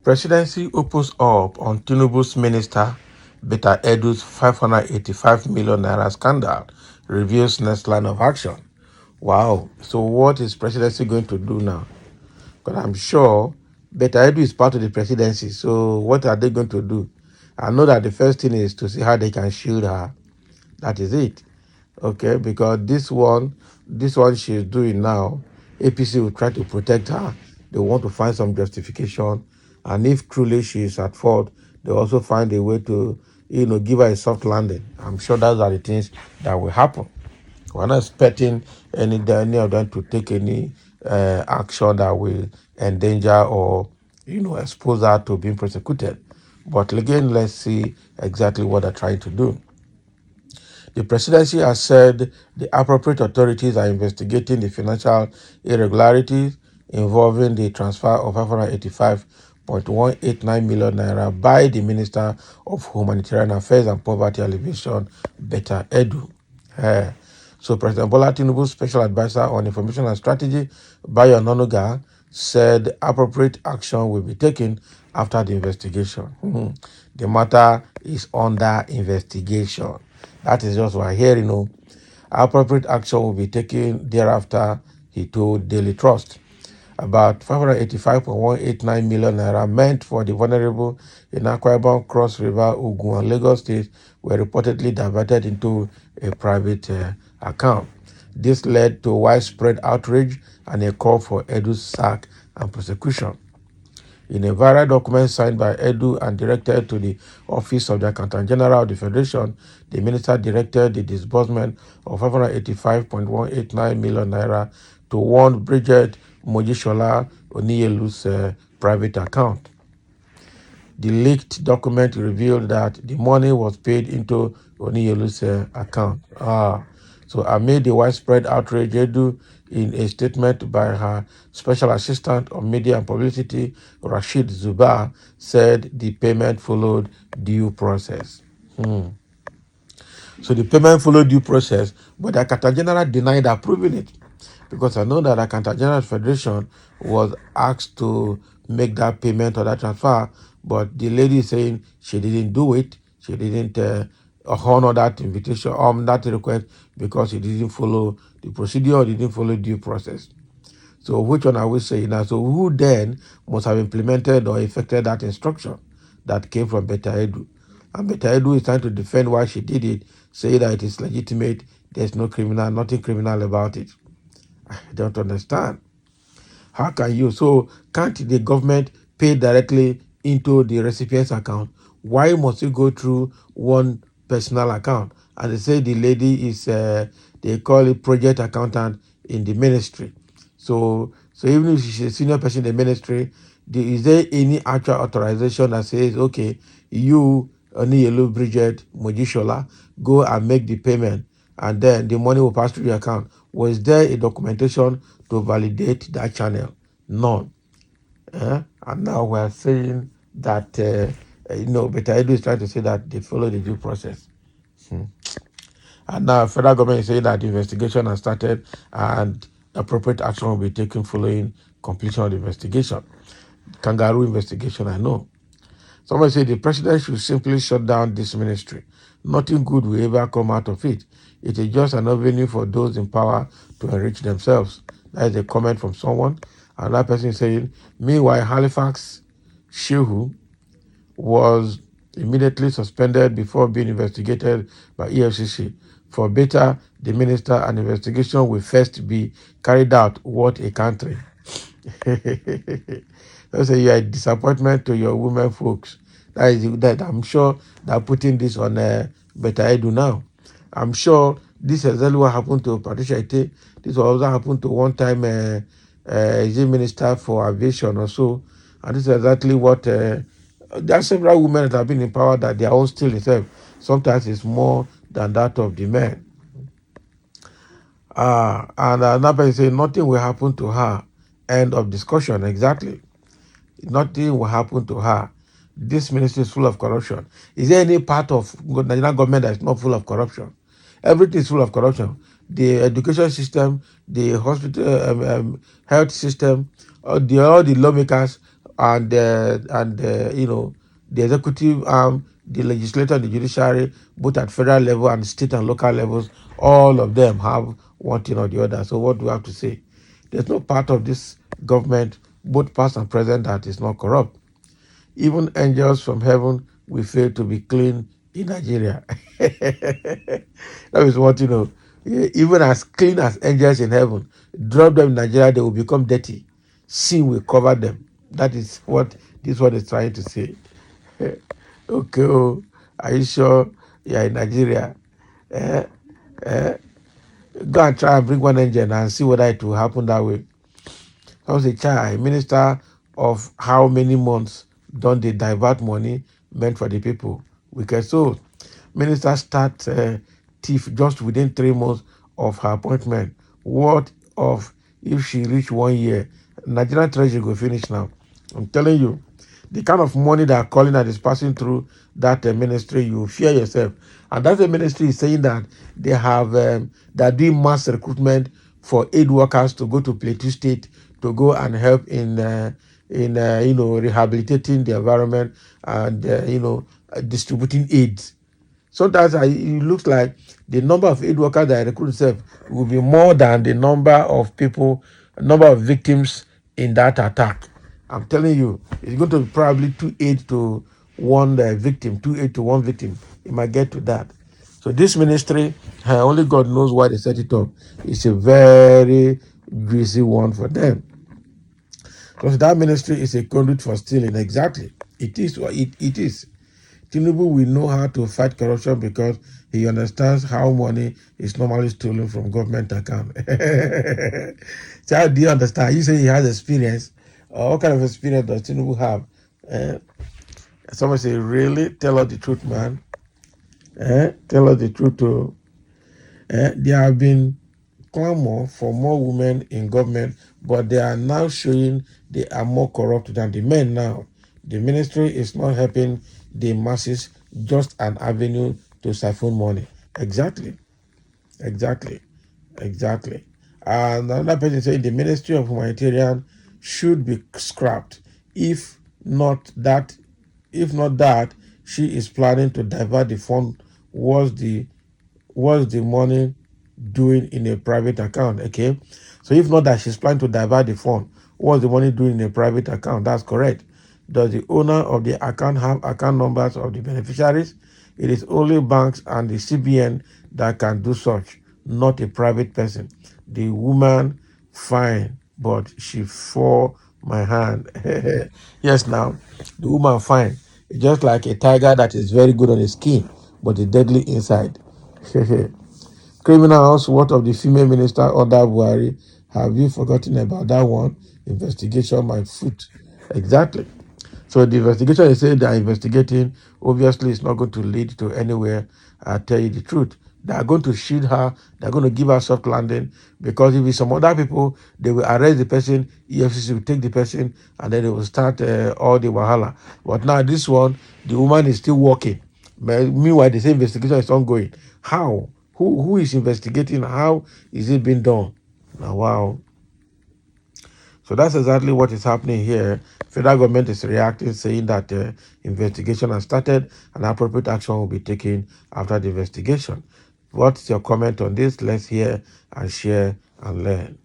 Presidency opens up on Tinubu's minister, Beta Edu's 585 million naira scandal, reveals next line of action. Wow. So what is presidency going to do now? Because I'm sure Beta Edu is part of the presidency. So what are they going to do? I know that the first thing is to see how they can shield her. That is it. Okay, because this one she's doing now, APC will try to protect her. They want to find some justification, and if truly she is at fault, they also find a way to, give her a soft landing. I'm sure those are the things that will happen. We're not expecting any of them to take any action that will endanger or expose her to being prosecuted. But again, let's see exactly what they're trying to do. The presidency has said the appropriate authorities are investigating the financial irregularities involving the transfer of 585.189 million naira by the Minister of Humanitarian Affairs and Poverty Alleviation, Beta Edu. So President Bola Tinubu's special advisor on information and strategy, Bayo Onanuga, said appropriate action will be taken after the investigation. The matter is under investigation. That is just what I hear, Appropriate action will be taken thereafter, he told Daily Trust. About 585.189 million naira meant for the vulnerable in Akwa Ibom, Cross River, Ogun, and Lagos states were reportedly diverted into a private account. This led to widespread outrage and a call for Edu's sack and prosecution. In a viral document signed by Edu and directed to the Office of the Accountant General of the Federation, the minister directed the disbursement of 585.189 million naira to one Bridget Mojisola Oniyelu's private account. The leaked document revealed that the money was paid into Oniyelu's account. So amid the widespread outrage, Edu, in a statement by her special assistant on media and publicity, Rashid Zubar, said the payment followed due process. So the payment followed due process, but the Accountant General denied approving it, because I know that the Accountant General Federation was asked to make that payment or that transfer, but the lady is saying she didn't do it. She didn't honor that invitation, that request, because she didn't follow the procedure or didn't follow due process. So which one are we saying now? So who then must have implemented or effected that instruction that came from Beta Edu? And Beta Edu is trying to defend why she did it, say that it is legitimate, there's nothing criminal about it. I don't understand. How can you? So can't the government pay directly into the recipient's account? Why must it go through one personal account? And they say the lady is, they call it project accountant in the ministry. So even if she's a senior person in the ministry, is there any actual authorization that says, okay, you, Oniyelu Bridget Mojisola, go and make the payment, and then the money will pass through your account? Was there a documentation to validate that channel? None. And now we're saying that, Beta Edu is trying to say that they follow the due process. And now federal government is saying that the investigation has started and appropriate action will be taken following completion of the investigation. Kangaroo investigation, I know. Somebody said the president should simply shut down this ministry. Nothing good will ever come out of it. It is just an avenue for those in power to enrich themselves. That is a comment from someone. Another person is saying, meanwhile, Halifax Shehu was immediately suspended before being investigated by EFCC. For Beta, the minister, an investigation will first be carried out. What a country. Let's say you are a disappointment to your women folks. That I'm sure they're putting this on Beta Edu now. I'm sure this is exactly what happened to Patricia Ite. This also happened to one time is a minister for aviation or so. And this is exactly what there are several women that have been in power that their own still itself. Sometimes it's more than that of the men. And another person saying nothing will happen to her. End of discussion. Exactly. Nothing will happen to her. This ministry is full of corruption. Is there any part of Nigerian government that is not full of corruption? Everything is full of corruption. The education system, the hospital, health system, all the lawmakers, the executive arm, the legislature, and the judiciary, both at federal level and state and local levels, all of them have one thing or the other. So what do we have to say? There's no part of this government, both past and present, that is not corrupt. Even angels from heaven will fail to be clean in Nigeria. That is what even as clean as angels in heaven, drop them in Nigeria, they will become dirty. Sin will cover them. That is what this one is trying to say. Okay, oh, are you sure you are in Nigeria? Eh, eh, Go and try and bring one angel and see whether it will happen that way. I was a child, minister of how many months don't they divert money meant for the people? Wicked souls. Minister start thief just within 3 months of her appointment. What of if she reach 1 year? Nigerian treasury go finish now. I'm telling you, the kind of money that are calling that is passing through that ministry, you fear yourself. And that the ministry is saying that they're doing mass recruitment for aid workers to go to Plateau State to go and help in rehabilitating the environment and distributing aids. Sometimes it looks like the number of aid workers that recruit itself will be more than the number of victims in that attack. I'm telling you, it's going to be probably 2 aid to one victim, 2 aid to one victim. It might get to that. So this ministry, only God knows why they set it up. It's a very greasy one for them. Because that ministry is a conduit for stealing. Exactly. It is what it is. Tinubu will know how to fight corruption because he understands how money is normally stolen from government account. So how do you understand? You say he has experience. What kind of experience does Tinubu have? Someone say, really? Tell us the truth, man. Tell us the truth. There have been clamor for more women in government, but they are now showing they are more corrupt than the men now. The ministry is not helping the masses, just an avenue to siphon money. Exactly. And another person saying the Ministry of Humanitarian should be scrapped. If not that, she is planning to divert the fund. What's the money doing in a private account? Okay, so if not that she's planning to divert the fund, what's the money doing in a private account? That's correct. Does the owner of the account have account numbers of the beneficiaries? It is only banks and the CBN that can do such, not a private person. The woman, fine, but she for my hand. Yes, now, the woman, fine. It's just like a tiger that is very good on the skin, but is deadly inside. Criminals, what of the female minister under Buhari? Have you forgotten about that one? Investigation my foot. Exactly. So the investigation is saying they are investigating. Obviously, it's not going to lead to anywhere. I tell you the truth. They are going to shield her. They're going to give her soft landing because if it's some other people, they will arrest the person. EFCC will take the person, and then they will start all the wahala. But now this one, the woman is still working. But meanwhile, the same investigation is ongoing. How? Who is investigating? How is it being done? Now, wow. So that's exactly what is happening here. Federal government is reacting, saying that investigation has started and appropriate action will be taken after the investigation. What's your comment on this? Let's hear and share and learn.